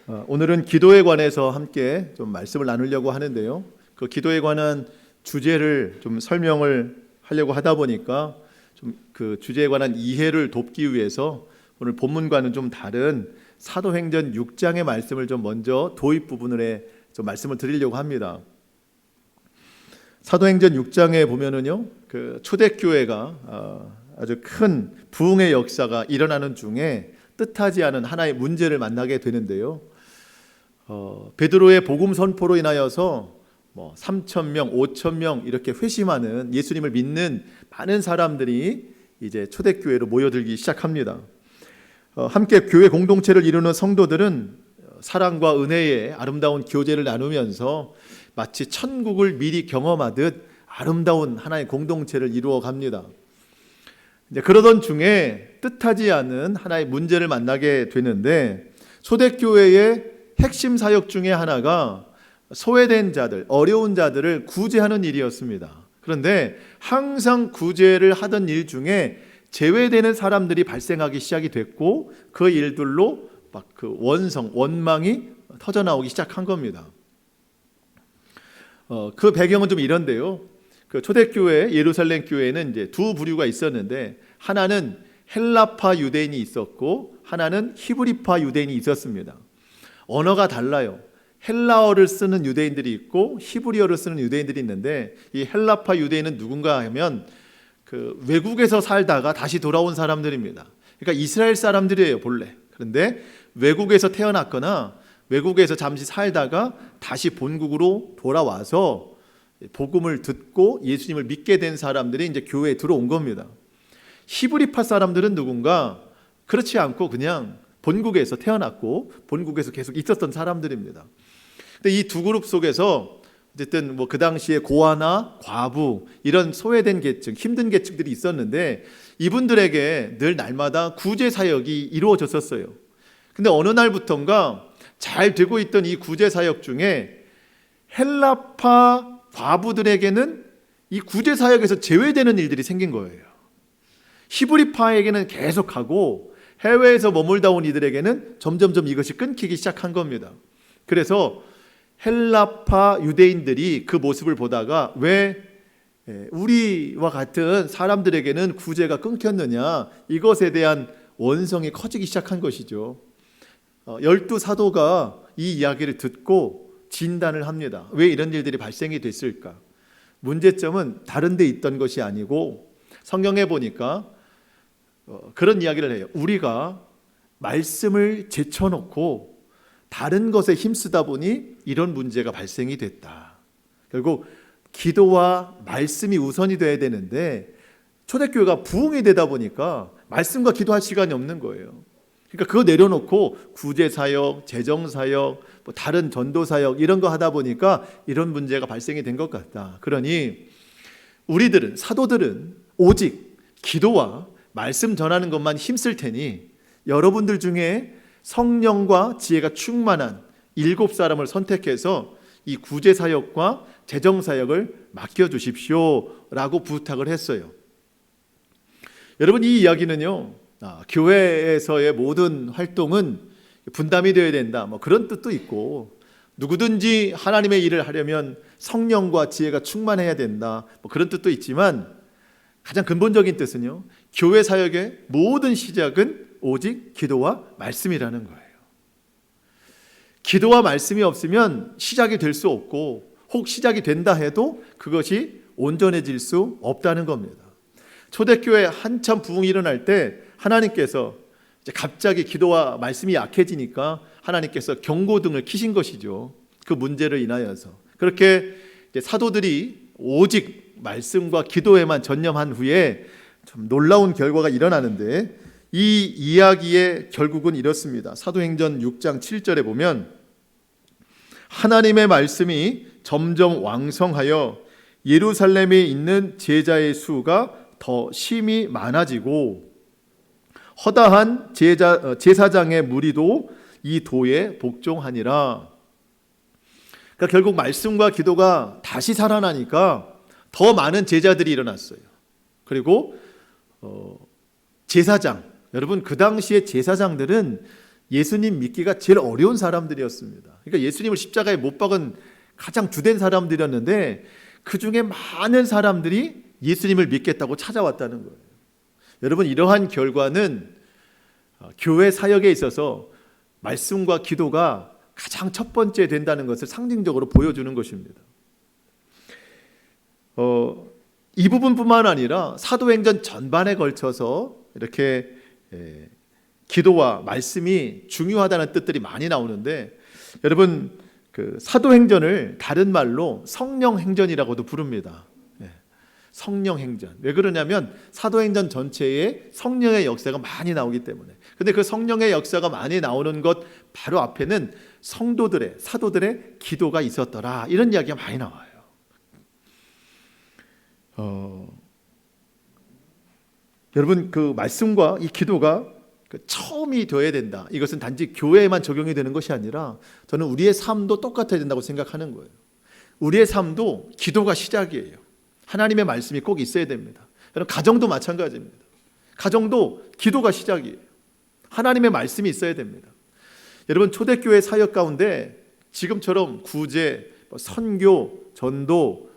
오늘은 기도에 관해서 함께 좀 말씀을 나누려고 하는데요. 그 기도에 관한 주제를 좀 설명을 하려고 하다 보니까 좀 그 주제에 관한 이해를 돕기 위해서 오늘 본문과는 좀 다른 사도행전 6장의 말씀을 좀 먼저 도입 부분을 좀 말씀을 드리려고 합니다. 사도행전 6장에 보면은요, 그 초대교회가 아주 큰 부흥의 역사가 일어나는 중에 뜻하지 않은 하나의 문제를 만나게 되는데요. 베드로의 복음 선포로 인하여서 3,000명, 5,000명 이렇게 회심하는 예수님을 믿는 많은 사람들이 이제 초대교회로 모여들기 시작합니다. 함께 교회 공동체를 이루는 성도들은 사랑과 은혜의 아름다운 교제를 나누면서 마치 천국을 미리 경험하듯 아름다운 하나의 공동체를 이루어 갑니다. 이제 그러던 중에 뜻하지 않은 하나의 문제를 만나게 되는데, 초대교회의 핵심 사역 중에 하나가 소외된 자들, 어려운 자들을 구제하는 일이었습니다. 그런데 항상 구제를 하던 일 중에 제외되는 사람들이 발생하기 시작이 됐고, 그 일들로 막 그 원망이 터져나오기 시작한 겁니다. 그 배경은 좀 이런데요. 그 초대교회 예루살렘 교회는 이제 두 부류가 있었는데, 하나는 헬라파 유대인이 있었고 하나는 히브리파 유대인이 있었습니다. 언어가 달라요. 헬라어를 쓰는 유대인들이 있고 히브리어를 쓰는 유대인들이 있는데, 이 헬라파 유대인은 누군가 하면 그 외국에서 살다가 다시 돌아온 사람들입니다. 그러니까 이스라엘 사람들이에요, 본래. 그런데 외국에서 태어났거나 외국에서 잠시 살다가 다시 본국으로 돌아와서 복음을 듣고 예수님을 믿게 된 사람들이 이제 교회에 들어온 겁니다. 히브리파 사람들은 누군가 그렇지 않고 그냥 본국에서 태어났고 본국에서 계속 있었던 사람들입니다. 근데 이 두 그룹 속에서 어쨌든 그 당시에 고아나 과부 이런 소외된 계층, 힘든 계층들이 있었는데, 이분들에게 늘 날마다 구제 사역이 이루어졌었어요. 근데 어느 날부턴가 잘 되고 있던 이 구제 사역 중에 헬라파 과부들에게는 이 구제 사역에서 제외되는 일들이 생긴 거예요. 히브리파에게는 계속하고 해외에서 머물다 온 이들에게는 점점점 이것이 끊기기 시작한 겁니다. 그래서 헬라파 유대인들이 그 모습을 보다가 왜 우리와 같은 사람들에게는 구제가 끊겼느냐, 이것에 대한 원성이 커지기 시작한 것이죠. 12사도가 이 이야기를 듣고 진단을 합니다. 왜 이런 일들이 발생이 됐을까? 문제점은 다른 데 있던 것이 아니고, 성경에 보니까 그런 이야기를 해요. 우리가 말씀을 제쳐놓고 다른 것에 힘쓰다 보니 이런 문제가 발생이 됐다. 결국 기도와 말씀이 우선이 돼야 되는데, 초대교회가 부흥이 되다 보니까 말씀과 기도할 시간이 없는 거예요. 그러니까 그거 내려놓고 구제사역, 재정사역, 다른 전도사역 이런 거 하다 보니까 이런 문제가 발생이 된 것 같다. 그러니 우리들은, 사도들은 오직 기도와 말씀 전하는 것만 힘쓸 테니 여러분들 중에 성령과 지혜가 충만한 7사람을 선택해서 이 구제사역과 재정사역을 맡겨주십시오 라고 부탁을 했어요. 여러분, 이 이야기는요, 교회에서의 모든 활동은 분담이 되어야 된다, 그런 뜻도 있고, 누구든지 하나님의 일을 하려면 성령과 지혜가 충만해야 된다, 그런 뜻도 있지만, 가장 근본적인 뜻은요, 교회 사역의 모든 시작은 오직 기도와 말씀이라는 거예요. 기도와 말씀이 없으면 시작이 될 수 없고, 혹 시작이 된다 해도 그것이 온전해질 수 없다는 겁니다. 초대교회 한참 부흥이 일어날 때 하나님께서 이제 갑자기 기도와 말씀이 약해지니까 하나님께서 경고등을 켜신 것이죠. 그 문제를 인하여서. 그렇게 이제 사도들이 오직 말씀과 기도에만 전념한 후에 좀 놀라운 결과가 일어나는데, 이 이야기의 결국은 이렇습니다. 사도행전 6장 7절에 보면, 하나님의 말씀이 점점 왕성하여 예루살렘에 있는 제자의 수가 더 심히 많아지고 허다한 제사장의 무리도 이 도에 복종하니라. 그러니까 결국 말씀과 기도가 다시 살아나니까 더 많은 제자들이 일어났어요. 그리고 제사장, 여러분 그 당시에 제사장들은 예수님 믿기가 제일 어려운 사람들이었습니다. 그러니까 예수님을 십자가에 못 박은 가장 주된 사람들이었는데 그 중에 많은 사람들이 예수님을 믿겠다고 찾아왔다는 거예요. 여러분, 이러한 결과는 교회 사역에 있어서 말씀과 기도가 가장 첫 번째 된다는 것을 상징적으로 보여주는 것입니다. 이 부분뿐만 아니라 사도행전 전반에 걸쳐서 이렇게 기도와 말씀이 중요하다는 뜻들이 많이 나오는데, 여러분, 그 사도행전을 다른 말로 성령행전이라고도 부릅니다. 성령행전. 왜 그러냐면 사도행전 전체에 성령의 역사가 많이 나오기 때문에. 근데 그 성령의 역사가 많이 나오는 것 바로 앞에는 성도들의, 사도들의 기도가 있었더라, 이런 이야기가 많이 나와요. 여러분, 그 말씀과 이 기도가 처음이 되어야 된다. 이것은 단지 교회에만 적용이 되는 것이 아니라 저는 우리의 삶도 똑같아야 된다고 생각하는 거예요. 우리의 삶도 기도가 시작이에요. 하나님의 말씀이 꼭 있어야 됩니다. 여러분, 가정도 마찬가지입니다. 가정도 기도가 시작이에요. 하나님의 말씀이 있어야 됩니다. 여러분, 초대교회 사역 가운데 지금처럼 구제, 선교, 전도,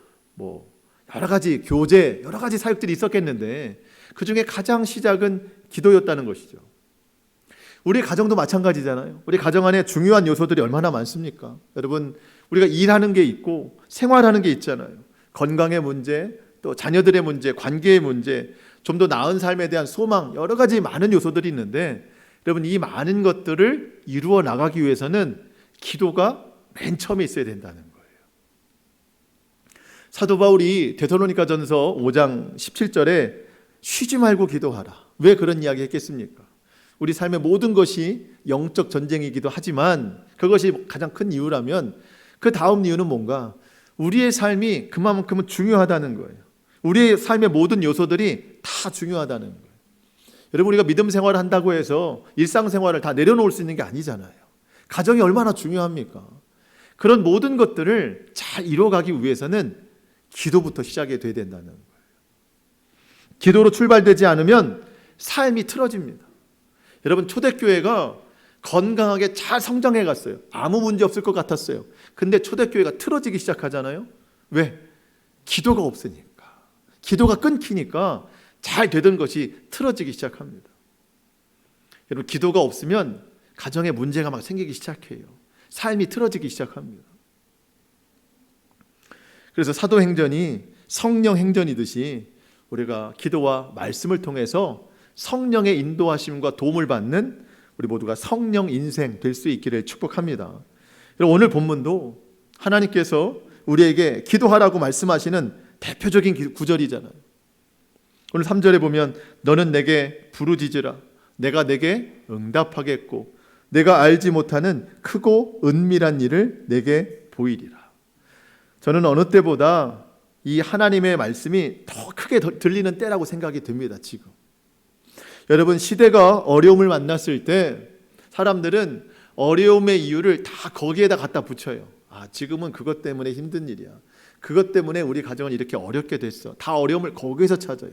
여러 가지 교제, 여러 가지 사역들이 있었겠는데 그 중에 가장 시작은 기도였다는 것이죠. 우리 가정도 마찬가지잖아요. 우리 가정 안에 중요한 요소들이 얼마나 많습니까? 여러분, 우리가 일하는 게 있고 생활하는 게 있잖아요. 건강의 문제, 또 자녀들의 문제, 관계의 문제, 좀 더 나은 삶에 대한 소망, 여러 가지 많은 요소들이 있는데, 여러분, 이 많은 것들을 이루어 나가기 위해서는 기도가 맨 처음에 있어야 된다는 거예요. 사도 바울이 데살로니가전서 5장 17절에 쉬지 말고 기도하라. 왜 그런 이야기 했겠습니까? 우리 삶의 모든 것이 영적 전쟁이기도 하지만 그것이 가장 큰 이유라면 그 다음 이유는 뭔가? 우리의 삶이 그만큼은 중요하다는 거예요. 우리의 삶의 모든 요소들이 다 중요하다는 거예요. 여러분, 우리가 믿음 생활을 한다고 해서 일상생활을 다 내려놓을 수 있는 게 아니잖아요. 가정이 얼마나 중요합니까? 그런 모든 것들을 잘 이뤄가기 위해서는 기도부터 시작이 돼야 된다는 거예요. 기도로 출발되지 않으면 삶이 틀어집니다. 여러분, 초대교회가 건강하게 잘 성장해 갔어요. 아무 문제 없을 것 같았어요. 근데 초대교회가 틀어지기 시작하잖아요. 왜? 기도가 없으니까. 기도가 끊기니까 잘 되던 것이 틀어지기 시작합니다. 여러분, 기도가 없으면 가정에 문제가 막 생기기 시작해요. 삶이 틀어지기 시작합니다. 그래서 사도행전이 성령행전이듯이 우리가 기도와 말씀을 통해서 성령의 인도하심과 도움을 받는 우리 모두가 성령 인생 될 수 있기를 축복합니다. 오늘 본문도 하나님께서 우리에게 기도하라고 말씀하시는 대표적인 구절이잖아요. 오늘 3절에 보면 너는 내게 부르짖으라 내가 내게 응답하겠고 내가 알지 못하는 크고 은밀한 일을 내게 보이리라. 저는 어느 때보다 이 하나님의 말씀이 더 크게 들리는 때라고 생각이 듭니다. 지금 여러분, 시대가 어려움을 만났을 때 사람들은 어려움의 이유를 다 거기에다 갖다 붙여요. 지금은 그것 때문에 힘든 일이야. 그것 때문에 우리 가정은 이렇게 어렵게 됐어. 다 어려움을 거기에서 찾아요.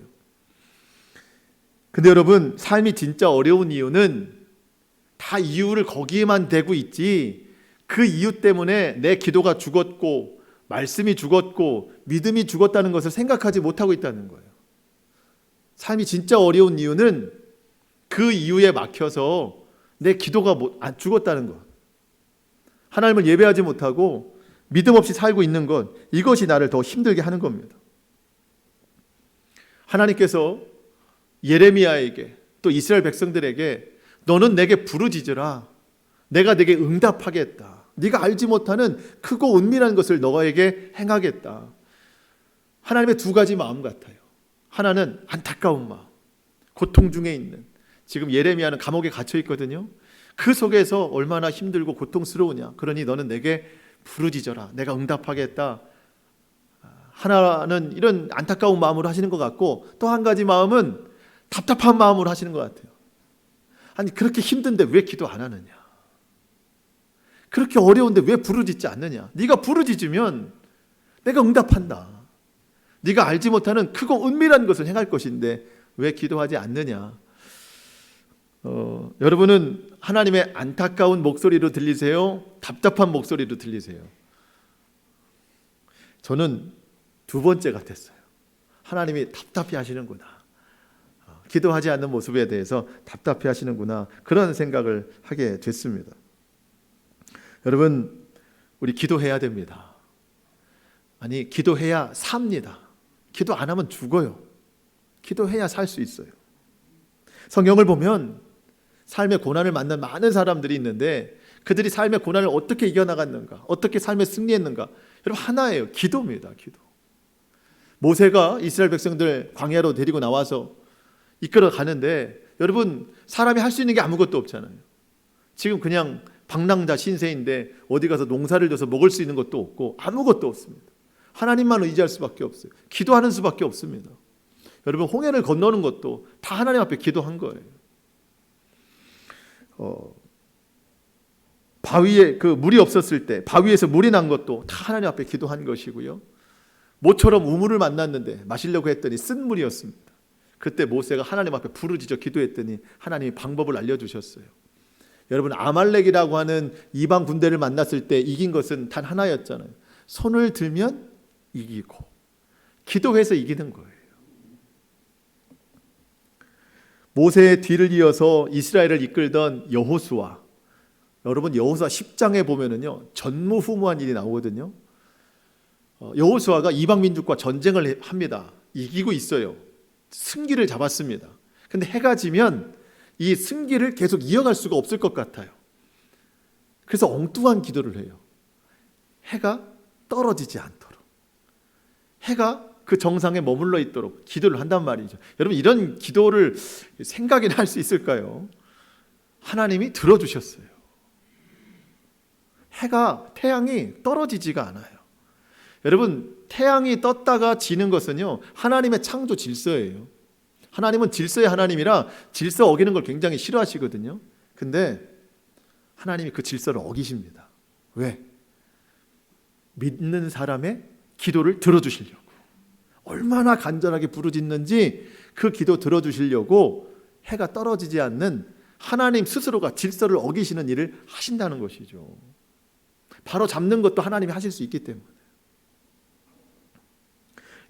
근데 여러분, 삶이 진짜 어려운 이유는 다 이유를 거기에만 대고 있지, 그 이유 때문에 내 기도가 죽었고 말씀이 죽었고 믿음이 죽었다는 것을 생각하지 못하고 있다는 거예요. 삶이 진짜 어려운 이유는 그 이유에 막혀서 내 기도가 죽었다는 것, 하나님을 예배하지 못하고 믿음 없이 살고 있는 것, 이것이 나를 더 힘들게 하는 겁니다. 하나님께서 예레미야에게 또 이스라엘 백성들에게 너는 내게 부르짖으라 내가 내게 응답하겠다. 네가 알지 못하는 크고 은밀한 것을 너에게 행하겠다. 하나님의 두 가지 마음 같아요. 하나는 안타까운 마음, 고통 중에 있는, 지금 예레미야는 감옥에 갇혀 있거든요. 그 속에서 얼마나 힘들고 고통스러우냐. 그러니 너는 내게 부르짖어라 내가 응답하겠다. 하나는 이런 안타까운 마음으로 하시는 것 같고, 또 한 가지 마음은 답답한 마음으로 하시는 것 같아요. 아니, 그렇게 힘든데 왜 기도 안 하느냐? 그렇게 어려운데 왜 부르짖지 않느냐? 네가 부르짖으면 내가 응답한다. 네가 알지 못하는 크고 은밀한 것을 행할 것인데 왜 기도하지 않느냐? 여러분은 하나님의 안타까운 목소리로 들리세요? 답답한 목소리로 들리세요? 저는 두 번째 같았어요. 하나님이 답답해 하시는구나. 기도하지 않는 모습에 대해서 답답해 하시는구나. 그런 생각을 하게 됐습니다. 여러분, 우리 기도해야 됩니다. 아니, 기도해야 삽니다. 기도 안 하면 죽어요. 기도해야 살 수 있어요. 성경을 보면 삶의 고난을 만난 많은 사람들이 있는데 그들이 삶의 고난을 어떻게 이겨나갔는가, 어떻게 삶에 승리했는가, 여러분 하나예요. 기도입니다. 기도. 모세가 이스라엘 백성들 광야로 데리고 나와서 이끌어 가는데 여러분 사람이 할 수 있는 게 아무것도 없잖아요. 지금 그냥 방랑자 신세인데 어디 가서 농사를 져서 먹을 수 있는 것도 없고 아무것도 없습니다. 하나님만 의지할 수밖에 없어요. 기도하는 수밖에 없습니다. 여러분 홍해를 건너는 것도 다 하나님 앞에 기도한 거예요. 바위에 그 물이 없었을 때 바위에서 물이 난 것도 다 하나님 앞에 기도한 것이고요. 모처럼 우물을 만났는데 마시려고 했더니 쓴 물이었습니다. 그때 모세가 하나님 앞에 부르짖어 기도했더니 하나님이 방법을 알려주셨어요. 여러분 아말렉이라고 하는 이방 군대를 만났을 때 이긴 것은 단 하나였잖아요. 손을 들면 이기고 기도해서 이기는 거예요. 모세의 뒤를 이어서 이스라엘을 이끌던 여호수아, 여러분 여호수아 10장에 보면은요 전무후무한 일이 나오거든요. 여호수아가 이방 민족과 전쟁을 합니다. 이기고 있어요. 승기를 잡았습니다. 근데 해가 지면 이 승기를 계속 이어갈 수가 없을 것 같아요. 그래서 엉뚱한 기도를 해요. 해가 떨어지지 않도록, 해가 그 정상에 머물러 있도록 기도를 한단 말이죠. 여러분 이런 기도를 생각이나 할 수 있을까요? 하나님이 들어주셨어요. 태양이 떨어지지가 않아요. 여러분 태양이 떴다가 지는 것은요 하나님의 창조 질서예요. 하나님은 질서의 하나님이라 질서 어기는 걸 굉장히 싫어하시거든요. 근데 하나님이 그 질서를 어기십니다. 왜? 믿는 사람의 기도를 들어주시려고. 얼마나 간절하게 부르짖는지 그 기도 들어주시려고 해가 떨어지지 않는 하나님 스스로가 질서를 어기시는 일을 하신다는 것이죠. 바로 잡는 것도 하나님이 하실 수 있기 때문에.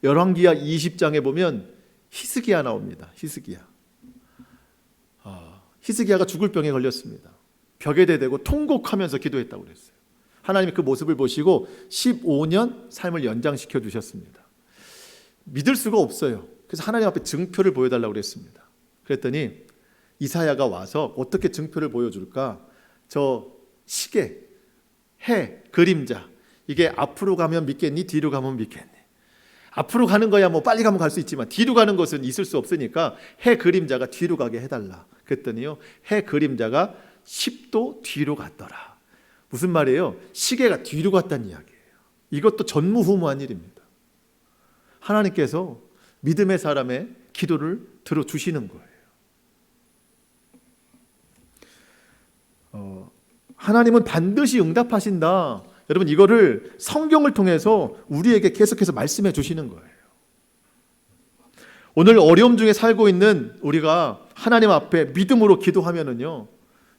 열왕기하 20장에 보면 히스기야 나옵니다. 히스기야가 죽을 병에 걸렸습니다. 벽에 대대고 통곡하면서 기도했다고 그랬어요. 하나님이 그 모습을 보시고 15년 삶을 연장시켜 주셨습니다. 믿을 수가 없어요. 그래서 하나님 앞에 증표를 보여달라고 그랬습니다. 그랬더니 이사야가 와서 어떻게 증표를 보여줄까? 저 시계, 해, 그림자, 이게 앞으로 가면 믿겠니? 뒤로 가면 믿겠니? 앞으로 가는 거야 뭐 빨리 가면 갈 수 있지만 뒤로 가는 것은 있을 수 없으니까 해 그림자가 뒤로 가게 해달라. 그랬더니요 해 그림자가 10도 뒤로 갔더라. 무슨 말이에요? 시계가 뒤로 갔다는 이야기예요. 이것도 전무후무한 일입니다. 하나님께서 믿음의 사람의 기도를 들어주시는 거예요. 하나님은 반드시 응답하신다. 여러분 이거를 성경을 통해서 우리에게 계속해서 말씀해 주시는 거예요. 오늘 어려움 중에 살고 있는 우리가 하나님 앞에 믿음으로 기도하면은요,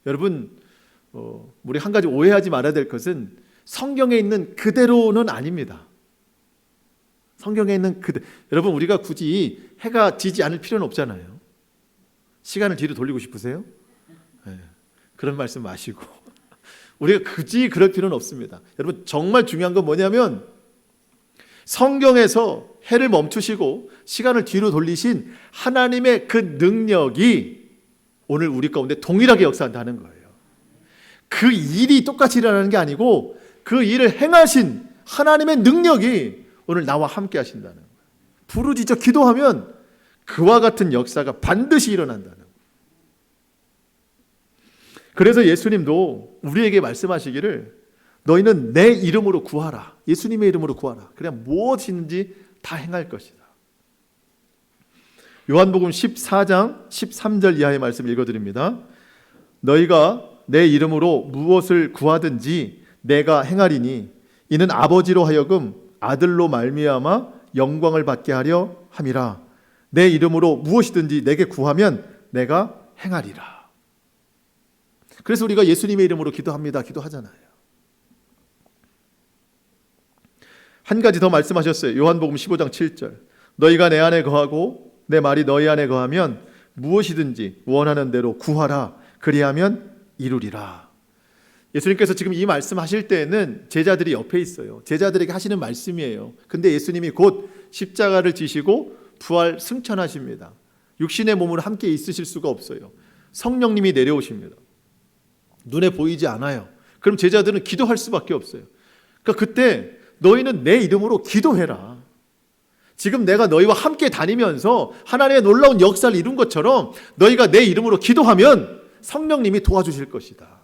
여러분 우리 한 가지 오해하지 말아야 될 것은 성경에 있는 그대로는 아닙니다. 성경에 있는 여러분 우리가 굳이 해가 지지 않을 필요는 없잖아요. 시간을 뒤로 돌리고 싶으세요? 네, 그런 말씀 마시고 우리가 굳이 그럴 필요는 없습니다. 여러분 정말 중요한 건 뭐냐면 성경에서 해를 멈추시고 시간을 뒤로 돌리신 하나님의 그 능력이 오늘 우리 가운데 동일하게 역사한다는 거예요. 그 일이 똑같이 일어나는 게 아니고 그 일을 행하신 하나님의 능력이 오늘 나와 함께 하신다는 거예요. 부르짖어 기도하면 그와 같은 역사가 반드시 일어난다는 거예요. 그래서 예수님도 우리에게 말씀하시기를 너희는 내 이름으로 구하라. 예수님의 이름으로 구하라. 그냥 무엇이든지 다 행할 것이다. 요한복음 14장 13절 이하의 말씀 읽어드립니다. 너희가 내 이름으로 무엇을 구하든지 내가 행하리니 이는 아버지로 하여금 아들로 말미암아 영광을 받게 하려 함이라. 내 이름으로 무엇이든지 내게 구하면 내가 행하리라. 그래서 우리가 예수님의 이름으로 기도하잖아요. 한 가지 더 말씀하셨어요. 요한복음 15장 7절. 너희가 내 안에 거하고 내 말이 너희 안에 거하면 무엇이든지 원하는 대로 구하라. 그리하면 이루리라. 예수님께서 지금 이 말씀하실 때는 제자들이 옆에 있어요. 제자들에게 하시는 말씀이에요. 근데 예수님이 곧 십자가를 지시고 부활 승천하십니다. 육신의 몸으로 함께 있으실 수가 없어요. 성령님이 내려오십니다. 눈에 보이지 않아요. 그럼 제자들은 기도할 수밖에 없어요. 그러니까 그때 너희는 내 이름으로 기도해라. 지금 내가 너희와 함께 다니면서 하나님의 놀라운 역사를 이룬 것처럼 너희가 내 이름으로 기도하면 성령님이 도와주실 것이다.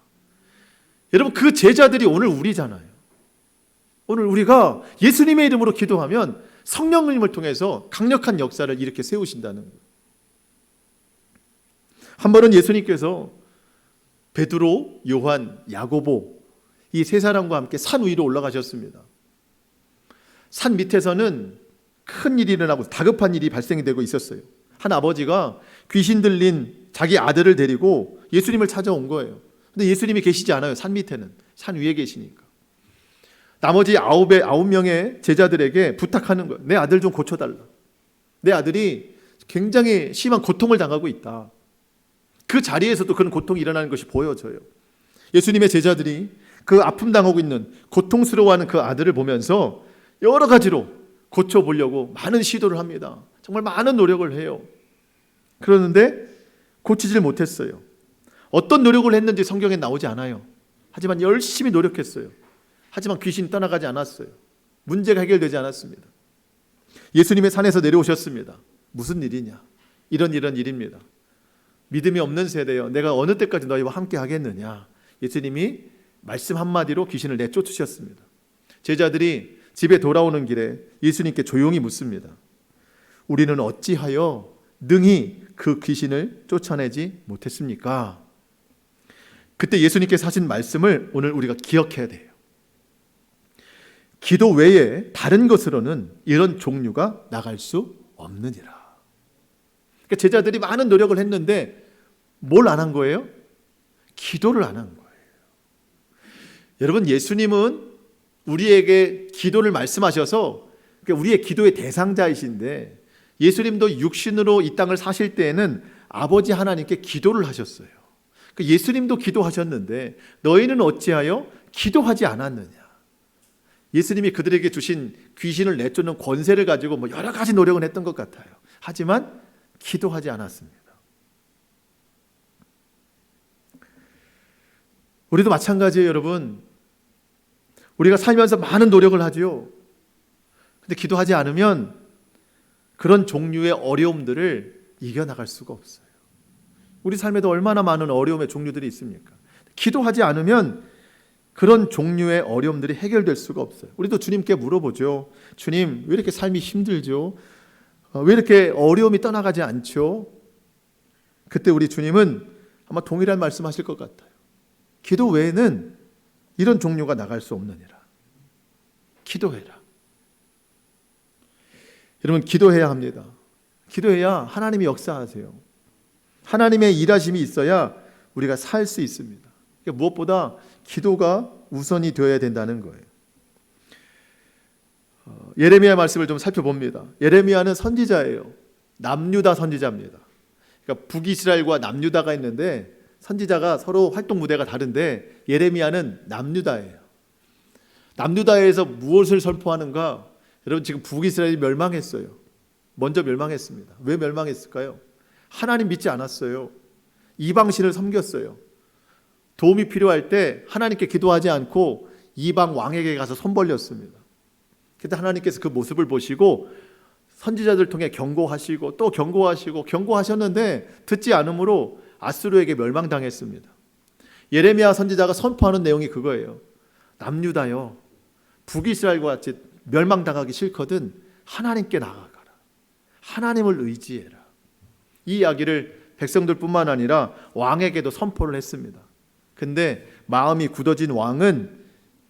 여러분, 그 제자들이 오늘 우리잖아요. 오늘 우리가 예수님의 이름으로 기도하면 성령님을 통해서 강력한 역사를 이렇게 세우신다는 거예요. 한 번은 예수님께서 베드로, 요한, 야고보 이 세 사람과 함께 산 위로 올라가셨습니다. 산 밑에서는 큰 일이 일어나고 다급한 일이 발생이 되고 있었어요. 한 아버지가 귀신 들린 자기 아들을 데리고 예수님을 찾아온 거예요. 근데 예수님이 계시지 않아요. 산 밑에는. 산 위에 계시니까. 나머지 9명의 제자들에게 부탁하는 거예요. 내 아들 좀 고쳐달라. 내 아들이 굉장히 심한 고통을 당하고 있다. 그 자리에서도 그런 고통이 일어나는 것이 보여져요. 예수님의 제자들이 그 아픔 당하고 있는 고통스러워하는 그 아들을 보면서 여러 가지로 고쳐보려고 많은 시도를 합니다. 정말 많은 노력을 해요. 그러는데 고치질 못했어요. 어떤 노력을 했는지 성경에 나오지 않아요. 하지만 열심히 노력했어요. 하지만 귀신이 떠나가지 않았어요. 문제가 해결되지 않았습니다. 예수님의 산에서 내려오셨습니다. 무슨 일이냐? 이런 일입니다. 믿음이 없는 세대여, 내가 어느 때까지 너희와 함께 하겠느냐? 예수님이 말씀 한마디로 귀신을 내쫓으셨습니다. 제자들이 집에 돌아오는 길에 예수님께 조용히 묻습니다. 우리는 어찌하여 능히 그 귀신을 쫓아내지 못했습니까? 그때 예수님께서 하신 말씀을 오늘 우리가 기억해야 돼요. 기도 외에 다른 것으로는 이런 종류가 나갈 수 없느니라. 그러니까 제자들이 많은 노력을 했는데 뭘 안 한 거예요? 기도를 안 한 거예요. 여러분, 예수님은 우리에게 기도를 말씀하셔서 우리의 기도의 대상자이신데 예수님도 육신으로 이 땅을 사실 때에는 아버지 하나님께 기도를 하셨어요. 예수님도 기도하셨는데 너희는 어찌하여 기도하지 않았느냐? 예수님이 그들에게 주신 귀신을 내쫓는 권세를 가지고 여러 가지 노력을 했던 것 같아요. 하지만 기도하지 않았습니다. 우리도 마찬가지예요, 여러분. 우리가 살면서 많은 노력을 하죠. 근데 기도하지 않으면 그런 종류의 어려움들을 이겨나갈 수가 없어요. 우리 삶에도 얼마나 많은 어려움의 종류들이 있습니까? 기도하지 않으면 그런 종류의 어려움들이 해결될 수가 없어요. 우리도 주님께 물어보죠. 주님, 왜 이렇게 삶이 힘들죠? 왜 이렇게 어려움이 떠나가지 않죠? 그때 우리 주님은 아마 동일한 말씀하실 것 같아요. 기도 외에는 이런 종류가 나갈 수 없느니라. 기도해라. 여러분, 기도해야 합니다. 기도해야 하나님이 역사하세요. 하나님의 일하심이 있어야 우리가 살 수 있습니다. 그러니까 무엇보다 기도가 우선이 되어야 된다는 거예요. 예레미야 말씀을 좀 살펴봅니다. 예레미야는 선지자예요. 남유다 선지자입니다. 그러니까 북이스라엘과 남유다가 있는데 선지자가 서로 활동 무대가 다른데 예레미야는 남유다예요. 남유다에서 무엇을 선포하는가? 여러분, 지금 북이스라엘이 멸망했어요. 먼저 멸망했습니다. 왜 멸망했을까요? 하나님 믿지 않았어요. 이방신을 섬겼어요. 도움이 필요할 때 하나님께 기도하지 않고 이방 왕에게 가서 손 벌렸습니다. 그때 하나님께서 그 모습을 보시고 선지자들 통해 경고하시고 또 경고하시고 경고하셨는데 듣지 않으므로 아수르에게 멸망당했습니다. 예레미야 선지자가 선포하는 내용이 그거예요. 남유다여, 북이스라엘과 같이 멸망당하기 싫거든 하나님께 나아가라. 하나님을 의지해라. 이 이야기를 백성들뿐만 아니라 왕에게도 선포를 했습니다. 근데 마음이 굳어진 왕은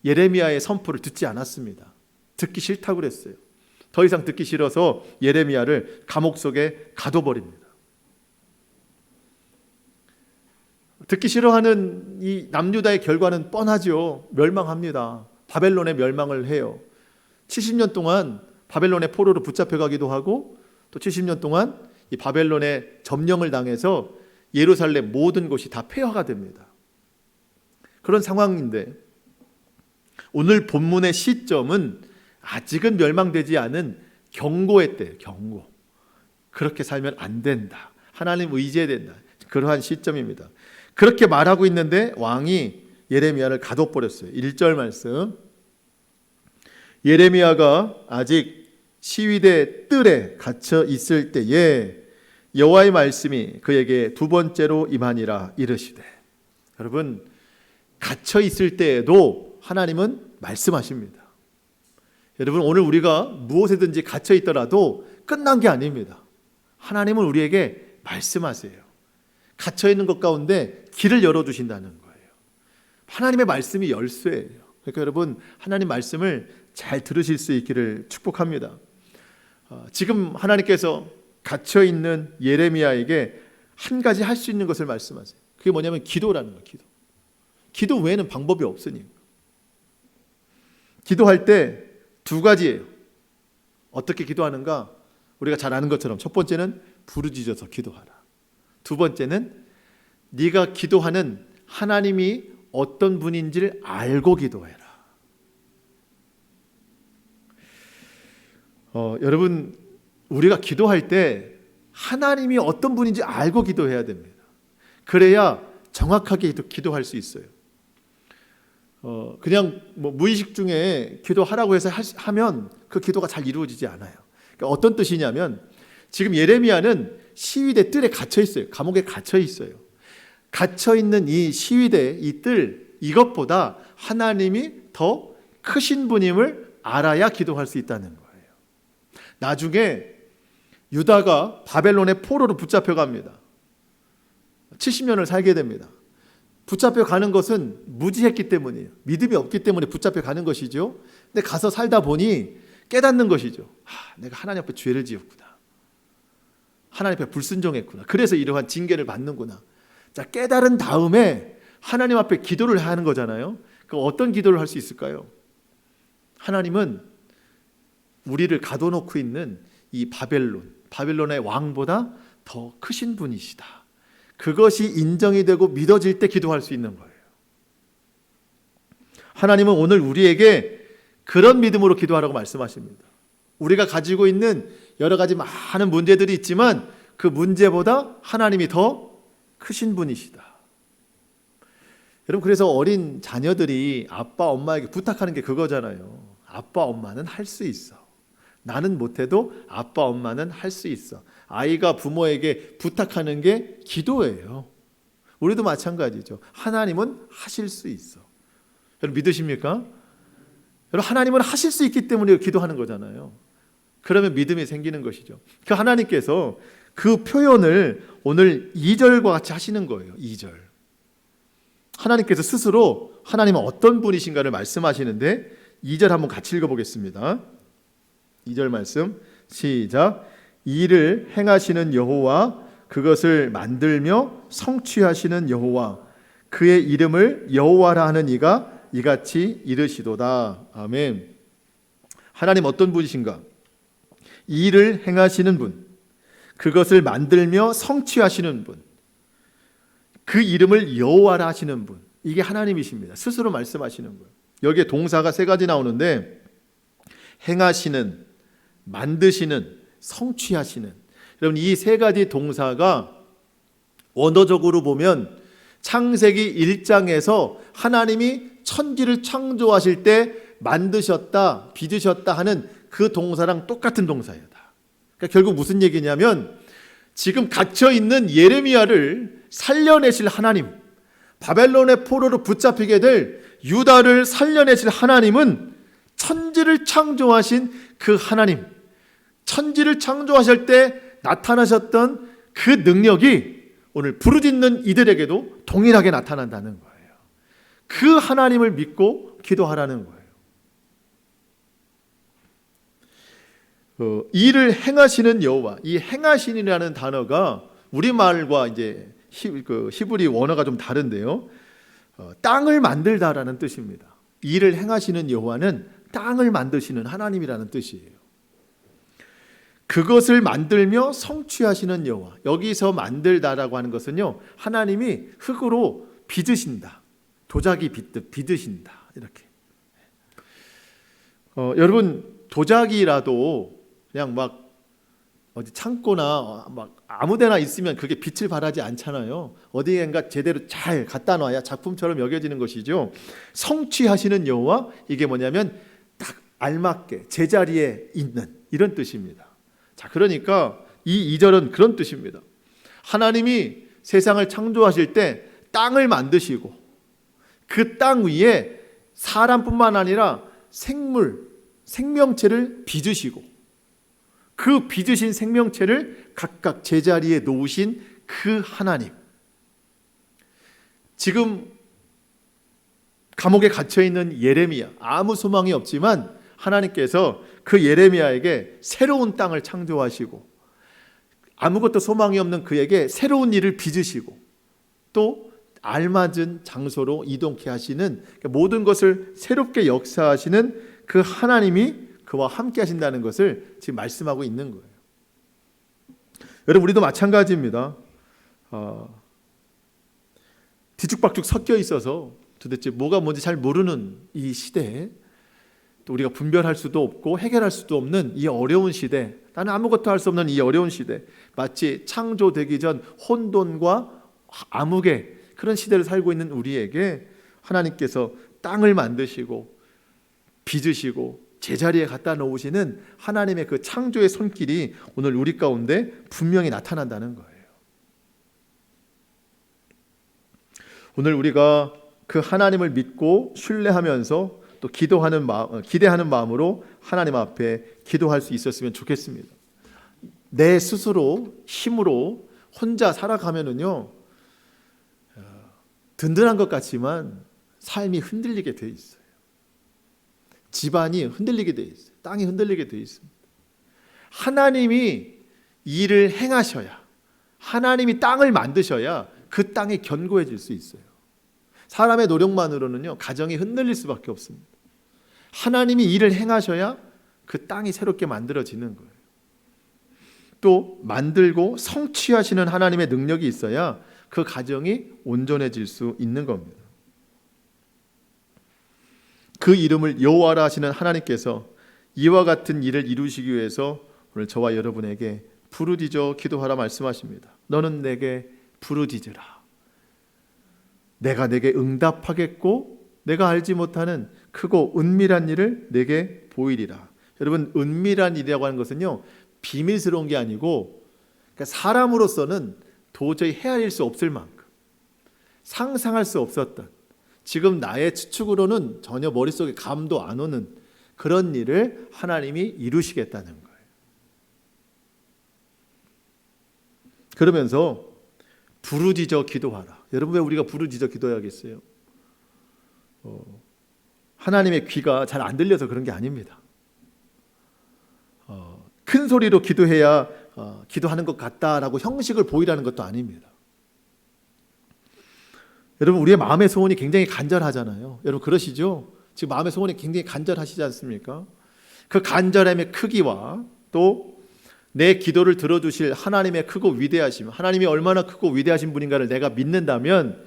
예레미야의 선포를 듣지 않았습니다. 듣기 싫다고 그랬어요. 더 이상 듣기 싫어서 예레미야를 감옥 속에 가둬버립니다. 듣기 싫어하는 이 남유다의 결과는 뻔하죠. 멸망합니다. 바벨론의 멸망을 해요. 70년 동안 바벨론의 포로로 붙잡혀가기도 하고 또 70년 동안 이 바벨론의 점령을 당해서 예루살렘 모든 곳이 다 폐허가 됩니다. 그런 상황인데 오늘 본문의 시점은 아직은 멸망되지 않은 경고의 때예요. 경고. 그렇게 살면 안 된다. 하나님 의지해야 된다. 그러한 시점입니다. 그렇게 말하고 있는데 왕이 예레미야를 가둬버렸어요. 1절 말씀. 예레미야가 아직 시위대 뜰에 갇혀 있을 때에 여호와의 말씀이 그에게 두 번째로 임하니라 이르시되. 여러분, 갇혀 있을 때에도 하나님은 말씀하십니다. 여러분, 오늘 우리가 무엇에든지 갇혀 있더라도 끝난 게 아닙니다. 하나님은 우리에게 말씀하세요. 갇혀 있는 것 가운데 길을 열어주신다는 거예요. 하나님의 말씀이 열쇠예요. 그러니까 여러분, 하나님 말씀을 잘 들으실 수 있기를 축복합니다. 지금 하나님께서 갇혀 있는 예레미야에게 한 가지 할 수 있는 것을 말씀하세요. 그게 뭐냐면 기도라는 거예요. 기도 외에는 방법이 없으니까. 기도할 때 두 가지예요. 어떻게 기도하는가? 우리가 잘 아는 것처럼 첫 번째는 부르짖어서 기도하라. 두 번째는 네가 기도하는 하나님이 어떤 분인지를 알고 기도해라. 여러분, 우리가 기도할 때 하나님이 어떤 분인지 알고 기도해야 됩니다. 그래야 정확하게 기도할 수 있어요. 그냥 무의식 중에 기도하라고 해서 하면 그 기도가 잘 이루어지지 않아요. 그러니까 어떤 뜻이냐면 지금 예레미야는 시위대 뜰에 갇혀 있어요. 감옥에 갇혀 있어요. 갇혀 있는 이 시위대, 이 뜰, 이것보다 하나님이 더 크신 분임을 알아야 기도할 수 있다는 거예요. 나중에 유다가 바벨론의 포로로 붙잡혀 갑니다. 70년을 살게 됩니다. 붙잡혀 가는 것은 무지했기 때문이에요. 믿음이 없기 때문에 붙잡혀 가는 것이죠. 근데 가서 살다 보니 깨닫는 것이죠. 내가 하나님 앞에 죄를 지었구나. 하나님 앞에 불순종했구나. 그래서 이러한 징계를 받는구나. 자, 깨달은 다음에 하나님 앞에 기도를 하는 거잖아요. 그럼 어떤 기도를 할 수 있을까요? 하나님은 우리를 가둬놓고 있는 이 바벨론의 왕보다 더 크신 분이시다. 그것이 인정이 되고 믿어질 때 기도할 수 있는 거예요. 하나님은 오늘 우리에게 그런 믿음으로 기도하라고 말씀하십니다. 우리가 가지고 있는 여러 가지 많은 문제들이 있지만 그 문제보다 하나님이 더 크신 분이시다. 여러분, 그래서 어린 자녀들이 아빠, 엄마에게 부탁하는 게 그거잖아요. 아빠, 엄마는 할 수 있어. 나는 못해도 아빠, 엄마는 할 수 있어. 아이가 부모에게 부탁하는 게 기도예요. 우리도 마찬가지죠. 하나님은 하실 수 있어. 여러분, 믿으십니까? 여러분, 하나님은 하실 수 있기 때문에 기도하는 거잖아요. 그러면 믿음이 생기는 것이죠. 그 하나님께서 그 표현을 오늘 2절과 같이 하시는 거예요. 2절. 하나님께서 스스로 하나님은 어떤 분이신가를 말씀하시는데 2절 한번 같이 읽어보겠습니다. 2절 말씀 시작. 이를 행하시는 여호와, 그것을 만들며 성취하시는 여호와, 그의 이름을 여호와라 하는 이가 이같이 이르시도다. 아멘. 하나님 어떤 분이신가? 이를 행하시는 분, 그것을 만들며 성취하시는 분, 그 이름을 여호와라 하시는 분, 이게 하나님이십니다. 스스로 말씀하시는 거예요. 여기에 동사가 3가지 나오는데 행하시는, 만드시는, 성취하시는. 여러분, 이 3가지 동사가 원어적으로 보면 창세기 1장에서 하나님이 천지를 창조하실 때 만드셨다, 빚으셨다 하는 그 동사랑 똑같은 동사예요. 그러니까 결국 무슨 얘기냐면 지금 갇혀있는 예레미야를 살려내실 하나님, 바벨론의 포로로 붙잡히게 될 유다를 살려내실 하나님은 천지를 창조하신 그 하나님, 천지를 창조하실 때 나타나셨던 그 능력이 오늘 부르짖는 이들에게도 동일하게 나타난다는 거예요. 그 하나님을 믿고 기도하라는 거예요. 이를 행하시는 여호와, 이 행하신이라는 단어가 우리말과 이제 히브리 원어가 좀 다른데요. 땅을 만들다라는 뜻입니다. 일을 행하시는 여호와는 땅을 만드시는 하나님이라는 뜻이에요. 그것을 만들며 성취하시는 여호와. 여기서 만들다라고 하는 것은요, 하나님이 흙으로 빚으신다. 도자기 빚듯 빚으신다. 이렇게. 여러분, 도자기라도 그냥 막 어디 창고나 막 아무데나 있으면 그게 빛을 발하지 않잖아요. 어디엔가 제대로 잘 갖다 놔야 작품처럼 여겨지는 것이죠. 성취하시는 여호와, 이게 뭐냐면 딱 알맞게 제자리에 있는 이런 뜻입니다. 자, 그러니까 이 2절은 그런 뜻입니다. 하나님이 세상을 창조하실 때 땅을 만드시고 그 땅 위에 사람뿐만 아니라 생명체를 빚으시고 그 빚으신 생명체를 각각 제자리에 놓으신 그 하나님. 지금 감옥에 갇혀있는 예레미야, 아무 소망이 없지만 하나님께서 그 예레미야에게 새로운 땅을 창조하시고 아무것도 소망이 없는 그에게 새로운 일을 빚으시고 또 알맞은 장소로 이동케 하시는, 모든 것을 새롭게 역사하시는 그 하나님이 그와 함께 하신다는 것을 지금 말씀하고 있는 거예요. 여러분, 우리도 마찬가지입니다. 뒤죽박죽 섞여 있어서 도대체 뭐가 뭔지 잘 모르는 이 시대에, 또 우리가 분별할 수도 없고 해결할 수도 없는 이 어려운 시대, 나는 아무것도 할 수 없는 이 어려운 시대, 마치 창조되기 전 혼돈과 암흑의 그런 시대를 살고 있는 우리에게 하나님께서 땅을 만드시고 빚으시고 제자리에 갖다 놓으시는 하나님의 그 창조의 손길이 오늘 우리 가운데 분명히 나타난다는 거예요. 오늘 우리가 그 하나님을 믿고 신뢰하면서 또 기대하는 마음으로 하나님 앞에 기도할 수 있었으면 좋겠습니다. 내 스스로 힘으로 혼자 살아가면은요, 든든한 것 같지만 삶이 흔들리게 돼 있어요. 집안이 흔들리게 돼 있어요. 땅이 흔들리게 돼 있습니다. 하나님이 일을 행하셔야, 하나님이 땅을 만드셔야 그 땅이 견고해질 수 있어요. 사람의 노력만으로는요, 가정이 흔들릴 수밖에 없습니다. 하나님이 일을 행하셔야 그 땅이 새롭게 만들어지는 거예요. 또 만들고 성취하시는 하나님의 능력이 있어야 그 가정이 온전해질 수 있는 겁니다. 그 이름을 여호와라 하시는 하나님께서 이와 같은 일을 이루시기 위해서 오늘 저와 여러분에게 부르짖어 기도하라 말씀하십니다. 너는 내게 부르짖으라. 내가 내게 응답하겠고 내가 알지 못하는 크고 은밀한 일을 내게 보이리라. 여러분, 은밀한 일이라고 하는 것은요, 비밀스러운 게 아니고, 그러니까 사람으로서는 도저히 헤아릴 수 없을 만큼, 상상할 수 없었던, 지금 나의 추측으로는 전혀 머릿속에 감도 안 오는 그런 일을 하나님이 이루시겠다는 거예요. 그러면서 부르짖어 기도하라. 여러분, 왜 우리가 부르짖어 기도해야겠어요? 하나님의 귀가 잘 안 들려서 그런 게 아닙니다. 큰 소리로 기도해야 기도하는 것 같다라고 형식을 보이라는 것도 아닙니다. 여러분, 우리의 마음의 소원이 굉장히 간절하잖아요. 여러분, 그러시죠? 지금 마음의 소원이 굉장히 간절하시지 않습니까? 그 간절함의 크기와 또 내 기도를 들어주실 하나님의 크고 위대하심, 하나님이 얼마나 크고 위대하신 분인가를 내가 믿는다면,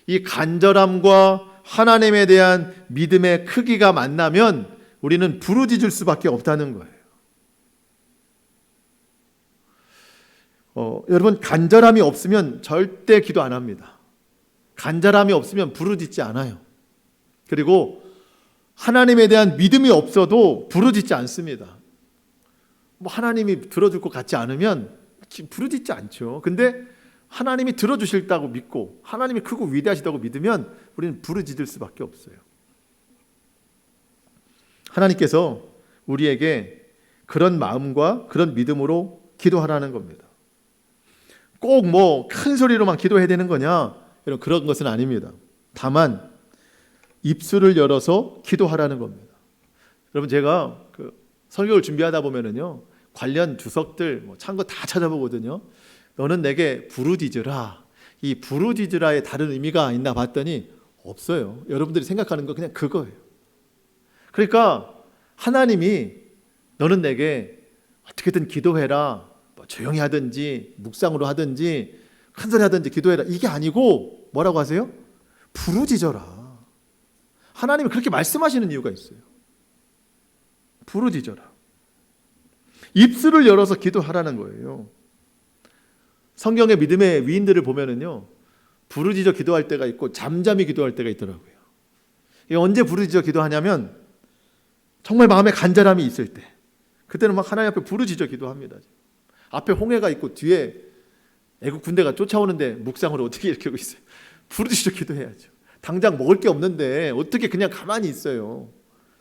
이 간절함과 하나님에 대한 믿음의 크기가 만나면 우리는 부르짖을 수밖에 없다는 거예요. 여러분, 간절함이 없으면 절대 기도 안 합니다. 간절함이 없으면 부르짖지 않아요. 그리고 하나님에 대한 믿음이 없어도 부르짖지 않습니다. 하나님이 들어줄 것 같지 않으면 부르짖지 않죠. 근데 하나님이 들어주실다고 믿고 하나님이 크고 위대하시다고 믿으면 우리는 부르짖을 수밖에 없어요. 하나님께서 우리에게 그런 마음과 그런 믿음으로 기도하라는 겁니다. 꼭 큰 소리로만 기도해야 되는 거냐? 여러분, 그런 것은 아닙니다. 다만 입술을 열어서 기도하라는 겁니다. 여러분, 제가 설교를 준비하다 보면은요, 관련 주석들, 찬 거 다 찾아보거든요. 너는 내게 부르짖으라. 이 부르짖으라의 다른 의미가 있나 봤더니 없어요. 여러분들이 생각하는 거 그냥 그거예요. 그러니까 하나님이 너는 내게 어떻게든 기도해라, 뭐 조용히 하든지 묵상으로 하든지 큰 소리 하든지 기도해라, 이게 아니고 뭐라고 하세요? 부르짖어라. 하나님이 그렇게 말씀하시는 이유가 있어요. 부르짖어라. 입술을 열어서 기도하라는 거예요. 성경의 믿음의 위인들을 보면은요, 부르짖어 기도할 때가 있고 잠잠히 기도할 때가 있더라고요. 언제 부르짖어 기도하냐면 정말 마음에 간절함이 있을 때, 그때는 막 하나님 앞에 부르짖어 기도합니다. 앞에 홍해가 있고 뒤에 애국 군대가 쫓아오는데 묵상으로 어떻게 이렇게 하고 있어요? 부르짖어 기도해야죠. 당장 먹을 게 없는데 어떻게 그냥 가만히 있어요?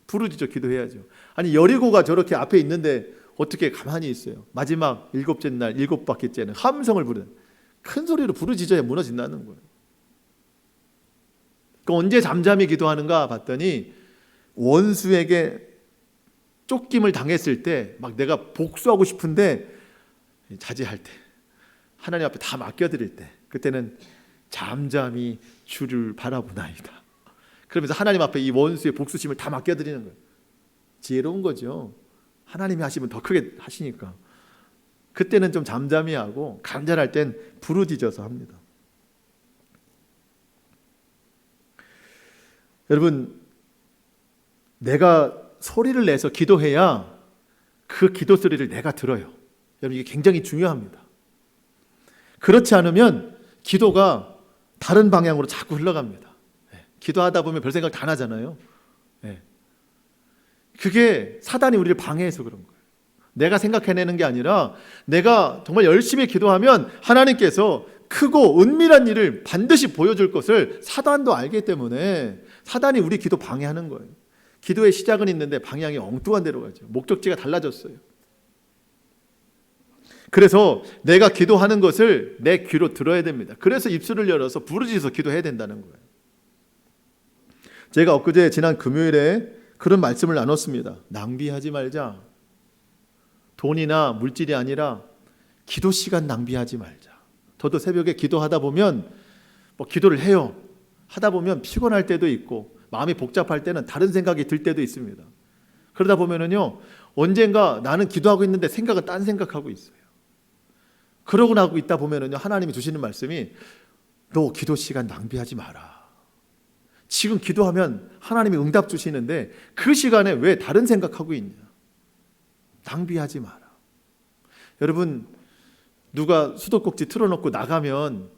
부르짖어 기도해야죠. 아니 여리고가 저렇게 앞에 있는데 어떻게 가만히 있어요? 마지막 7째 날 7바퀴째는 함성을 부르는, 큰 소리로 부르짖어야 무너진다는 거예요. 그러니까 언제 잠잠히 기도하는가 봤더니 원수에게 쫓김을 당했을 때, 막 내가 복수하고 싶은데 자제할 때, 하나님 앞에 다 맡겨드릴 때, 그때는 잠잠히 주를 바라보나이다. 그러면서 하나님 앞에 이 원수의 복수심을 다 맡겨드리는 거예요. 지혜로운 거죠. 하나님이 하시면 더 크게 하시니까. 그때는 좀 잠잠히 하고 간절할 땐 부르짖어서 합니다. 여러분, 내가 소리를 내서 기도해야 그 기도 소리를 내가 들어요. 여러분, 이게 굉장히 중요합니다. 그렇지 않으면 기도가 다른 방향으로 자꾸 흘러갑니다. 기도하다 보면 별 생각 다 나잖아요. 그게 사단이 우리를 방해해서 그런 거예요. 내가 생각해내는 게 아니라 내가 정말 열심히 기도하면 하나님께서 크고 은밀한 일을 반드시 보여줄 것을 사단도 알기 때문에 사단이 우리 기도 방해하는 거예요. 기도의 시작은 있는데 방향이 엉뚱한 데로 가죠. 목적지가 달라졌어요. 그래서 내가 기도하는 것을 내 귀로 들어야 됩니다. 그래서 입술을 열어서 부르짖어서 기도해야 된다는 거예요. 제가 엊그제 지난 금요일에 그런 말씀을 나눴습니다. 낭비하지 말자. 돈이나 물질이 아니라 기도 시간 낭비하지 말자. 저도 새벽에 기도하다 보면 기도를 해요. 하다 보면 피곤할 때도 있고 마음이 복잡할 때는 다른 생각이 들 때도 있습니다. 그러다 보면은요, 언젠가 나는 기도하고 있는데 생각은 딴 생각하고 있어요. 그러고 나고 있다 보면은요, 하나님이 주시는 말씀이 너 기도 시간 낭비하지 마라. 지금 기도하면 하나님이 응답 주시는데 그 시간에 왜 다른 생각하고 있냐? 낭비하지 마라. 여러분, 누가 수도꼭지 틀어놓고 나가면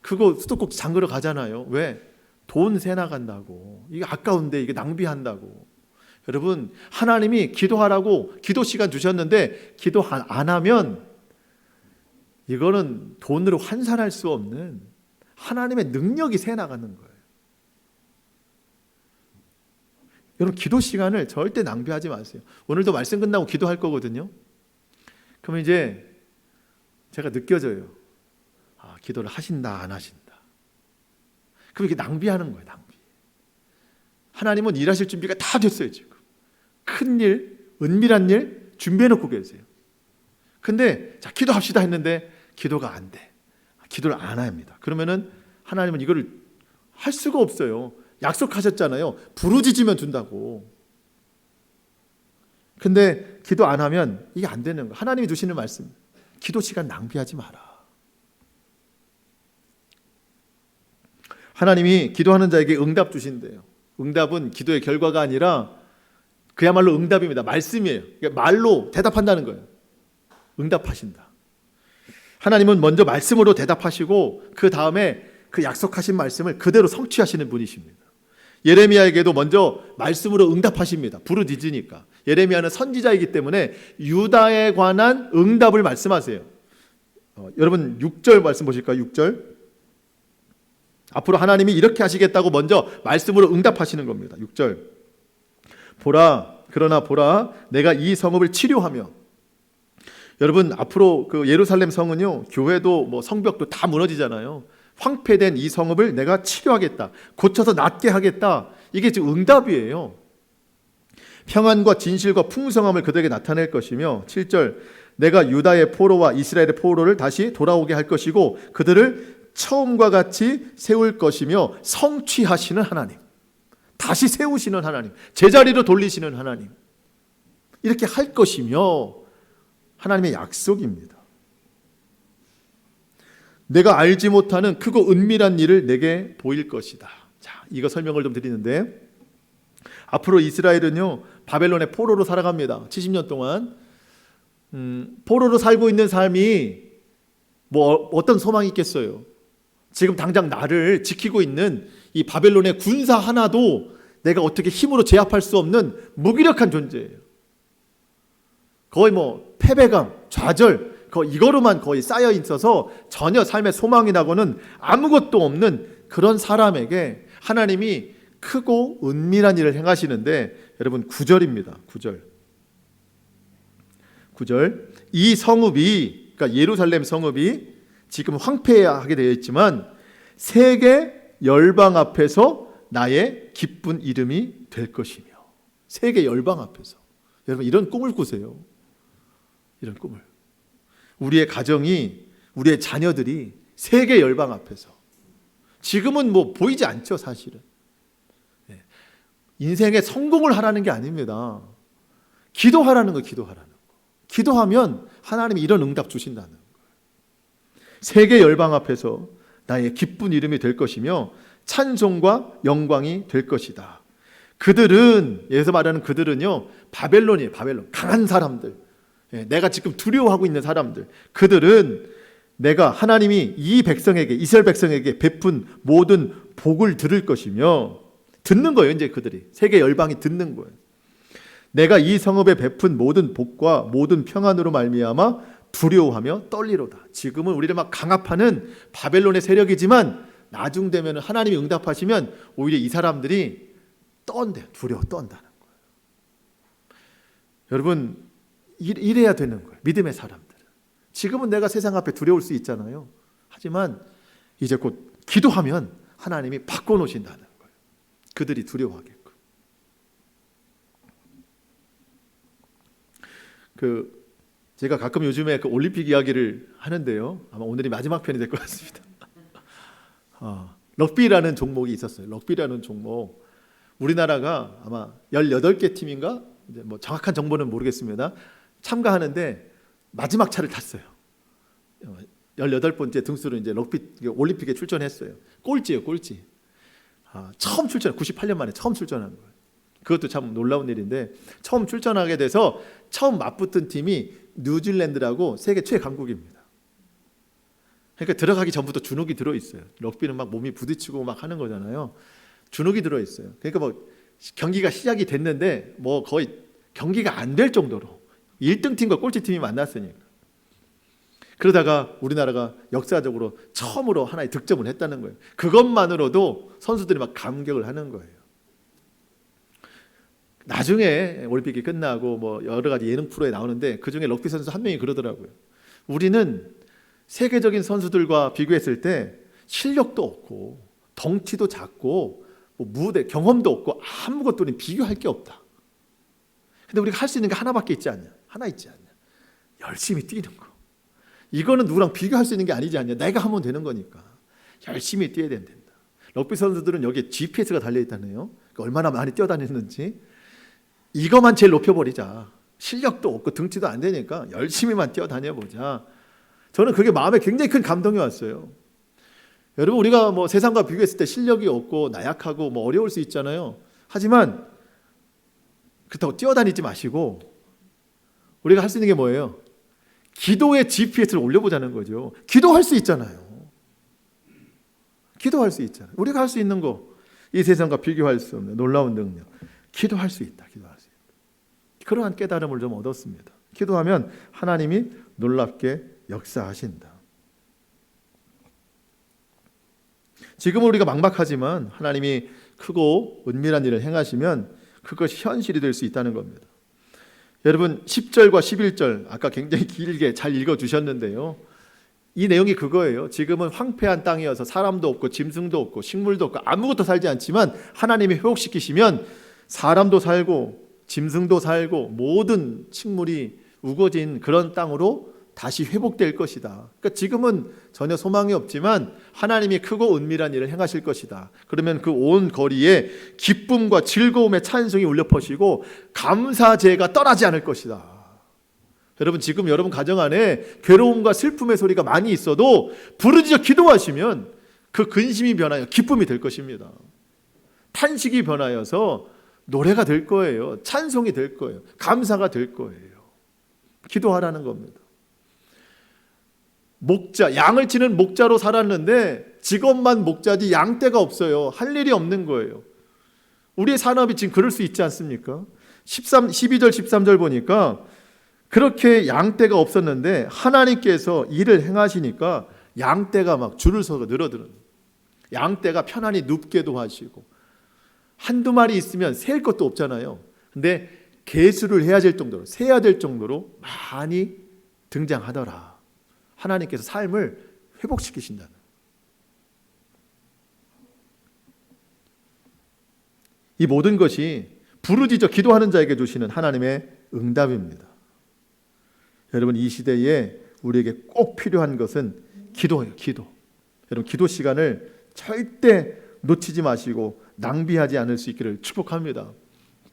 그거 수도꼭지 잠그러 가잖아요. 왜? 돈 새 나간다고. 이게 아까운데 이게 낭비한다고. 여러분, 하나님이 기도하라고 기도 시간 주셨는데 기도 안 하면 이거는 돈으로 환산할 수 없는 하나님의 능력이 새 나가는 거예요. 여러분, 기도 시간을 절대 낭비하지 마세요. 오늘도 말씀 끝나고 기도할 거거든요. 그러면 이제 제가 느껴져요. 아, 기도를 하신다, 안 하신다. 그럼 이게 낭비하는 거예요, 낭비. 하나님은 일하실 준비가 다 됐어요, 지금. 큰 일, 은밀한 일 준비해놓고 계세요. 근데 자, 기도합시다 했는데 기도가 안 돼. 기도를 안 합니다. 그러면은 하나님은 이거를 할 수가 없어요. 약속하셨잖아요. 부르짖으면 준다고. 근데 기도 안 하면 이게 안 되는 거예요. 하나님이 주시는 말씀, 기도 시간 낭비하지 마라. 하나님이 기도하는 자에게 응답 주신대요. 응답은 기도의 결과가 아니라 그야말로 응답입니다. 말씀이에요. 그러니까 말로 대답한다는 거예요. 응답하신다. 하나님은 먼저 말씀으로 대답하시고 그 다음에 그 약속하신 말씀을 그대로 성취하시는 분이십니다. 예레미야에게도 먼저 말씀으로 응답하십니다. 부르짖으니까. 예레미야는 선지자이기 때문에 유다에 관한 응답을 말씀하세요. 여러분 6절 말씀 보실까요? 6절. 앞으로 하나님이 이렇게 하시겠다고 먼저 말씀으로 응답하시는 겁니다. 6절. 그러나 보라, 내가 이 성읍을 치료하며. 여러분, 앞으로 그 예루살렘 성은요, 교회도 성벽도 다 무너지잖아요. 황폐된 이 성읍을 내가 치료하겠다, 고쳐서 낫게 하겠다. 이게 지금 응답이에요. 평안과 진실과 풍성함을 그들에게 나타낼 것이며, 7절, 내가 유다의 포로와 이스라엘의 포로를 다시 돌아오게 할 것이고 그들을 처음과 같이 세울 것이며 성취하시는 하나님, 다시 세우시는 하나님, 제자리로 돌리시는 하나님, 이렇게 할 것이며 하나님의 약속입니다. 내가 알지 못하는 크고 은밀한 일을 내게 보일 것이다. 자, 이거 설명을 좀 드리는데, 앞으로 이스라엘은요 바벨론의 포로로 살아갑니다. 70년 동안 포로로 살고 있는 삶이 뭐 어떤 소망이 있겠어요? 지금 당장 나를 지키고 있는 이 바벨론의 군사 하나도 내가 어떻게 힘으로 제압할 수 없는 무기력한 존재예요. 거의 뭐 패배감, 좌절, 이거로만 거의 쌓여 있어서 전혀 삶의 소망이라고는 아무것도 없는 그런 사람에게 하나님이 크고 은밀한 일을 행하시는데, 여러분 9절입니다. 9절. 이 성읍이, 그러니까 예루살렘 성읍이 지금 황폐하게 되어 있지만 세계 열방 앞에서 나의 기쁜 이름이 될 것이며. 세계 열방 앞에서. 여러분 이런 꿈을 꾸세요. 이런 꿈을. 우리의 가정이, 우리의 자녀들이 세계 열방 앞에서. 지금은 뭐 보이지 않죠, 사실은. 인생의 성공을 하라는 게 아닙니다. 기도하라는 거, 기도하라는 거. 기도하면 하나님이 이런 응답 주신다는 거예요. 세계 열방 앞에서 나의 기쁜 이름이 될 것이며 찬송과 영광이 될 것이다. 그들은, 여기서 말하는 그들은요, 바벨론이에요. 바벨론. 강한 사람들. 내가 지금 두려워하고 있는 사람들. 그들은 내가 하나님이 이 백성에게, 이스라엘 백성에게 베푼 모든 복을 들을 것이며, 듣는 거예요. 이제 그들이 세계 열방이 듣는 거예요. 내가 이 성읍에 베푼 모든 복과 모든 평안으로 말미암아 두려워하며 떨리로다. 지금은 우리를 막 강압하는 바벨론의 세력이지만 나중 되면 하나님이 응답하시면 오히려 이 사람들이 떤대요. 두려워 떤다는 거예요. 여러분 이래야 되는 거예요. 믿음의 사람들은. 지금은 내가 세상 앞에 두려울 수 있잖아요. 하지만 이제 곧 기도하면 하나님이 바꿔놓으신다는 거예요. 그들이 두려워하게끔. 제가 가끔 요즘에 올림픽 이야기를 하는데요. 아마 오늘이 마지막 편이 될 것 같습니다. 럭비라는 종목이 있었어요. 럭비라는 종목. 우리나라가 아마 18개 팀인가? 이제 뭐 정확한 정보는 모르겠습니다. 참가하는데 마지막 차를 탔어요. 18번째 등수로 이제 럭비 올림픽에 출전했어요. 꼴찌예요, 꼴찌. 처음 출전, 98년 만에 처음 출전한 거예요. 그것도 참 놀라운 일인데, 처음 출전하게 돼서 처음 맞붙은 팀이 뉴질랜드라고 세계 최강국입니다. 그러니까 들어가기 전부터 주눅이 들어있어요. 럭비는 막 몸이 부딪히고 막 하는 거잖아요. 주눅이 들어있어요. 그러니까 뭐 경기가 시작이 됐는데 뭐 거의 경기가 안 될 정도로 1등 팀과 꼴찌 팀이 만났으니까. 그러다가 우리나라가 역사적으로 처음으로 하나의 득점을 했다는 거예요. 그것만으로도 선수들이 막 감격을 하는 거예요. 나중에 올림픽이 끝나고 뭐 여러 가지 예능 프로에 나오는데 그중에 럭비 선수 한 명이 그러더라고요. 우리는 세계적인 선수들과 비교했을 때 실력도 없고 덩치도 작고 뭐 무대 경험도 없고 아무것도 비교할 게 없다. 근데 우리가 할 수 있는 게 하나밖에 있지 않냐? 하나 있지 않냐? 열심히 뛰는 거. 이거는 누구랑 비교할 수 있는 게 아니지 않냐? 내가 하면 되는 거니까 열심히 뛰어야 된다. 럭비 선수들은 여기에 GPS가 달려있다네요. 그러니까 얼마나 많이 뛰어다녔는지. 이거만 제일 높여버리자. 실력도 없고 등치도 안 되니까 열심히만 뛰어다녀보자. 저는 그게 마음에 굉장히 큰 감동이 왔어요. 여러분 우리가 뭐 세상과 비교했을 때 실력이 없고 나약하고 뭐 어려울 수 있잖아요. 하지만 그렇다고 뛰어다니지 마시고 우리가 할 수 있는 게 뭐예요? 기도의 GPS를 올려보자는 거죠. 기도할 수 있잖아요. 기도할 수 있잖아요. 우리가 할 수 있는 거, 이 세상과 비교할 수 없는 놀라운 능력. 기도할 수 있다. 기도할 수 있다. 그러한 깨달음을 좀 얻었습니다. 기도하면 하나님이 놀랍게 역사하신다. 지금은 우리가 막막하지만 하나님이 크고 은밀한 일을 행하시면 그것이 현실이 될 수 있다는 겁니다. 여러분 10절과 11절 아까 굉장히 길게 잘 읽어주셨는데요. 이 내용이 그거예요. 지금은 황폐한 땅이어서 사람도 없고 짐승도 없고 식물도 없고 아무것도 살지 않지만 하나님이 회복시키시면 사람도 살고 짐승도 살고 모든 식물이 우거진 그런 땅으로 다시 회복될 것이다. 그러니까 지금은 전혀 소망이 없지만 하나님이 크고 은밀한 일을 행하실 것이다. 그러면 그 온 거리에 기쁨과 즐거움의 찬송이 울려 퍼지고 감사제가 떠나지 않을 것이다. 여러분, 지금 여러분 가정 안에 괴로움과 슬픔의 소리가 많이 있어도 부르짖어 기도하시면 그 근심이 변하여 기쁨이 될 것입니다. 탄식이 변하여서 노래가 될 거예요. 찬송이 될 거예요. 감사가 될 거예요. 기도하라는 겁니다. 목자, 양을 치는 목자로 살았는데 직업만 목자지 양떼가 없어요. 할 일이 없는 거예요. 우리의 산업이 지금 그럴 수 있지 않습니까? 12절 13절 보니까 그렇게 양떼가 없었는데 하나님께서 일을 행하시니까 양떼가 막 줄을 서서 늘어드는, 양떼가 편안히 눕게도 하시고, 한두 마리 있으면 셀 것도 없잖아요. 근데 계수를 해야 될 정도로, 세야 될 정도로 많이 등장하더라. 하나님께서 삶을 회복시키신다는. 이 모든 것이 부르짖어 기도하는 자에게 주시는 하나님의 응답입니다. 여러분, 이 시대에 우리에게 꼭 필요한 것은 기도예요. 기도. 여러분, 기도 시간을 절대 놓치지 마시고 낭비하지 않을 수 있기를 축복합니다.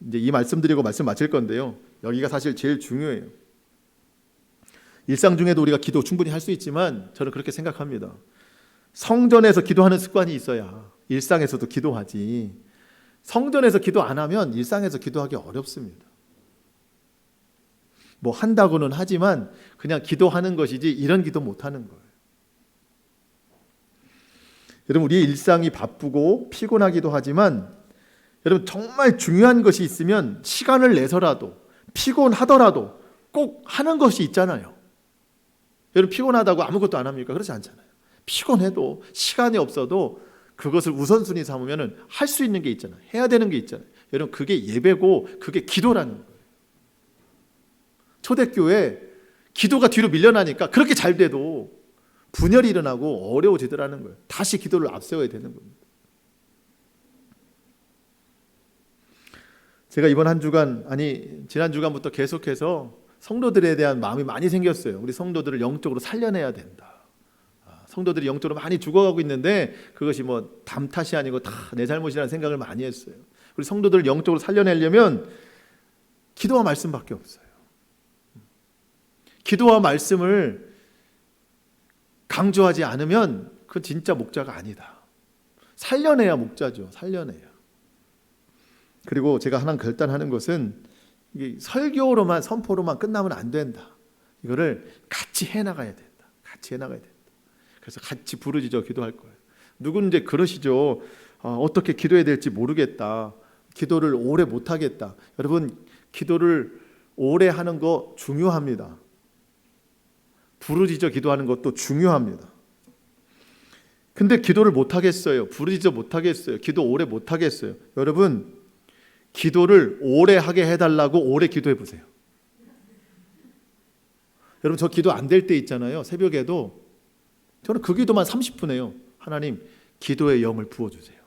이제 이 말씀 드리고 말씀 마칠 건데요. 여기가 사실 제일 중요해요. 일상 중에도 우리가 기도 충분히 할 수 있지만 저는 그렇게 생각합니다. 성전에서 기도하는 습관이 있어야 일상에서도 기도하지, 성전에서 기도 안 하면 일상에서 기도하기 어렵습니다. 뭐 한다고는 하지만 그냥 기도하는 것이지 이런 기도 못 하는 거예요. 여러분, 우리의 일상이 바쁘고 피곤하기도 하지만 여러분, 정말 중요한 것이 있으면 시간을 내서라도, 피곤하더라도 꼭 하는 것이 있잖아요. 여러분, 피곤하다고 아무것도 안 합니까? 그렇지 않잖아요. 피곤해도 시간이 없어도 그것을 우선순위 삼으면 할 수 있는 게 있잖아요. 해야 되는 게 있잖아요. 여러분, 그게 예배고 그게 기도라는 거예요. 초대교회 기도가 뒤로 밀려나니까 그렇게 잘 돼도 분열이 일어나고 어려워지더라는 거예요. 다시 기도를 앞세워야 되는 겁니다. 제가 이번 한 주간, 지난 주간부터 계속해서 성도들에 대한 마음이 많이 생겼어요. 우리 성도들을 영적으로 살려내야 된다. 성도들이 영적으로 많이 죽어가고 있는데 그것이 뭐 담 탓이 아니고 다 내 잘못이라는 생각을 많이 했어요. 우리 성도들을 영적으로 살려내려면 기도와 말씀밖에 없어요. 기도와 말씀을 강조하지 않으면 그건 진짜 목자가 아니다. 살려내야 목자죠. 살려내야. 그리고 제가 하나 결단하는 것은 이게 설교로만, 선포로만 끝나면 안 된다. 이거를 같이 해나가야 된다. 같이 해나가야 된다. 그래서 같이 부르짖어 기도할 거예요. 누구는 이제 그러시죠. 어떻게 기도해야 될지 모르겠다. 기도를 오래 못하겠다. 여러분, 기도를 오래 하는 거 중요합니다. 부르짖어 기도하는 것도 중요합니다. 근데 기도를 못하겠어요. 부르짖어 못하겠어요. 기도 오래 못하겠어요. 여러분, 기도를 오래 하게 해달라고 오래 기도해 보세요. 여러분, 저 기도 안 될 때 있잖아요. 새벽에도 저는 그 기도만 30분 해요. 하나님, 기도의 영을 부어주세요.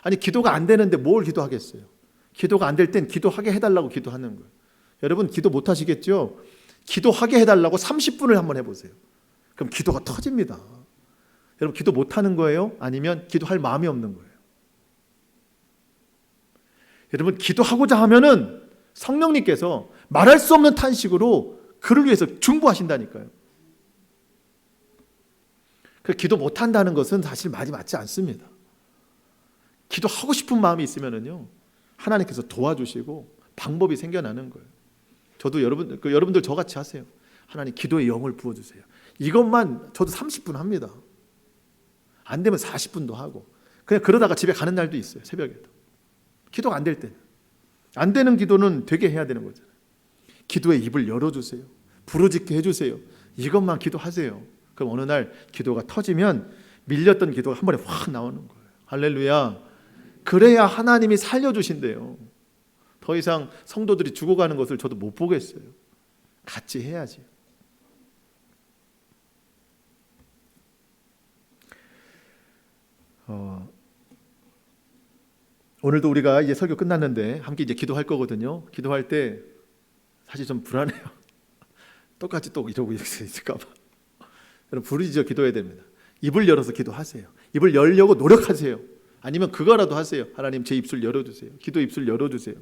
아니, 기도가 안 되는데 뭘 기도하겠어요. 기도가 안 될 땐 기도하게 해달라고 기도하는 거예요. 여러분, 기도 못 하시겠죠? 기도하게 해달라고 30분을 한번 해보세요. 그럼 기도가 터집니다. 여러분, 기도 못하는 거예요? 아니면 기도할 마음이 없는 거예요? 여러분, 기도하고자 하면은 성령님께서 말할 수 없는 탄식으로 그를 위해서 중보하신다니까요. 그 기도 못한다는 것은 사실 말이 맞지 않습니다. 기도하고 싶은 마음이 있으면은요, 하나님께서 도와주시고 방법이 생겨나는 거예요. 저도 여러분들 저같이 하세요. 하나님, 기도의 영을 부어주세요. 이것만 저도 30분 합니다. 안 되면 40분도 하고 그냥 그러다가 집에 가는 날도 있어요. 새벽에도. 기도가 안 될 때는. 안 되는 기도는 되게 해야 되는 거잖아요. 기도의 입을 열어주세요. 부르짖게 해주세요. 이것만 기도하세요. 그럼 어느 날 기도가 터지면 밀렸던 기도가 한 번에 확 나오는 거예요. 할렐루야. 그래야 하나님이 살려주신대요. 더 이상 성도들이 죽어가는 것을 저도 못 보겠어요. 같이 해야지. 오늘도 우리가 이제 설교 끝났는데 함께 이제 기도할 거거든요. 기도할 때 사실 좀 불안해요. 똑같이 또 이러고 있을까 봐. 여러분 부르짖어 기도해야 됩니다. 입을 열어서 기도하세요. 입을 열려고 노력하세요. 아니면 그거라도 하세요. 하나님 제 입술 열어주세요. 기도 입술 열어주세요.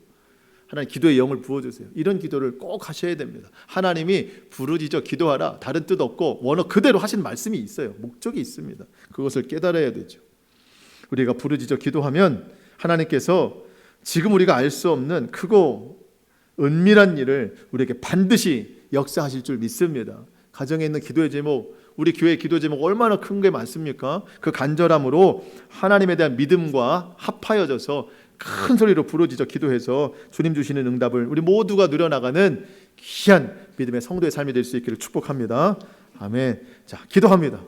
하나님 기도의 영을 부어주세요. 이런 기도를 꼭 하셔야 됩니다. 하나님이 부르짖어 기도하라 다른 뜻 없고 원어 그대로 하신 말씀이 있어요. 목적이 있습니다. 그것을 깨달아야 되죠. 우리가 부르짖어 기도하면 하나님께서 지금 우리가 알 수 없는 크고 은밀한 일을 우리에게 반드시 역사하실 줄 믿습니다. 가정에 있는 기도의 제목, 우리 교회 기도 제목 얼마나 큰 게 많습니까? 그 간절함으로 하나님에 대한 믿음과 합하여져서 큰 소리로 부르짖어 기도해서 주님 주시는 응답을 우리 모두가 누려나가는 귀한 믿음의 성도의 삶이 될 수 있기를 축복합니다. 아멘. 자, 기도합니다.